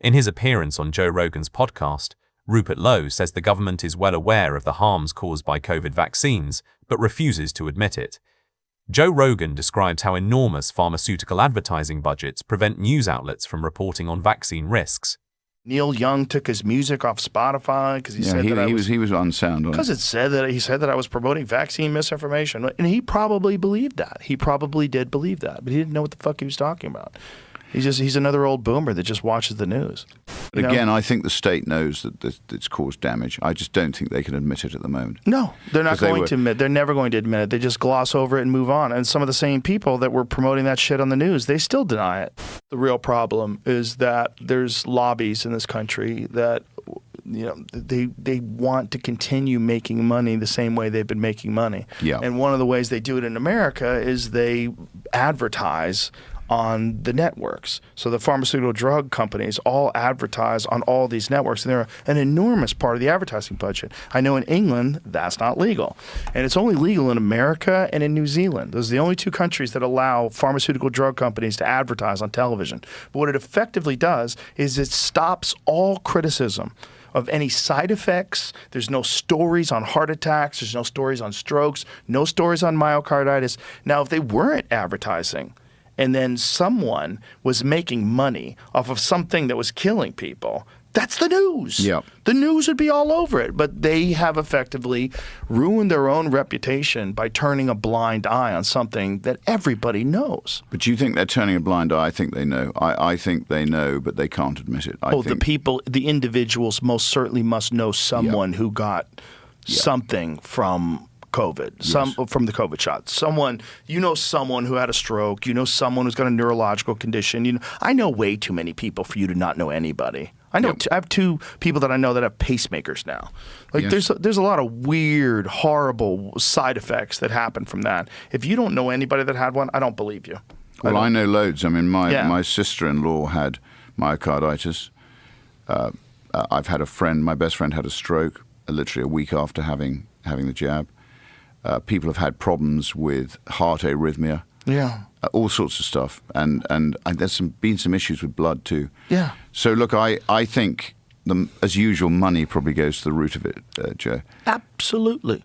In his appearance on Joe Rogan's podcast, Rupert Lowe says the government is well aware of the harms caused by COVID vaccines, but refuses to admit it. Joe Rogan describes how enormous pharmaceutical advertising budgets prevent news outlets from reporting on vaccine risks. Neil Young took his music off Spotify because he said that he was unsound. Because he said that I was promoting vaccine misinformation, and he probably believed that. He probably did believe that, but he didn't know what the fuck he was talking about. He's another old boomer that just watches the news. Again, I think the state knows that it's caused damage. I just don't think they can admit it at the moment. No, they're not going to admit. They're never going to admit it. They just gloss over it and move on. And some of the same people that were promoting that shit on the news, they still deny it. The real problem is that there's lobbies in this country that they want to continue making money the same way they've been making money. Yeah. And one of the ways they do it in America is they advertise on the networks. So the pharmaceutical drug companies all advertise on all these networks, and they're an enormous part of the advertising budget. I know in England, that's not legal. And it's only legal in America and in New Zealand. Those are the only two countries that allow pharmaceutical drug companies to advertise on television. But what it effectively does is it stops all criticism of any side effects. There's no stories on heart attacks. There's no stories on strokes. No stories on myocarditis. Now, if they weren't advertising, and then someone was making money off of something that was killing people, that's the news. Yep. The news would be all over it. But they have effectively ruined their own reputation by turning a blind eye on something that everybody knows. But do you think they're turning a blind eye? I think they know. I think they know, but they can't admit it. The individuals most certainly must know someone who got something from COVID, from the COVID shot. Someone who had a stroke, someone who's got a neurological condition. I know way too many people for you to not know anybody. I have two people that I know that have pacemakers now. There's a lot of weird, horrible side effects that happen from that. If you don't know anybody that had one, I don't believe you. Well, I know loads. I mean, my sister-in-law had myocarditis. I've had a friend, my best friend had a stroke literally a week after having the jab. People have had problems with heart arrhythmia, all sorts of stuff, and there's been some issues with blood too. Yeah. So look, I think as usual, money probably goes to the root of it, Joe. Absolutely.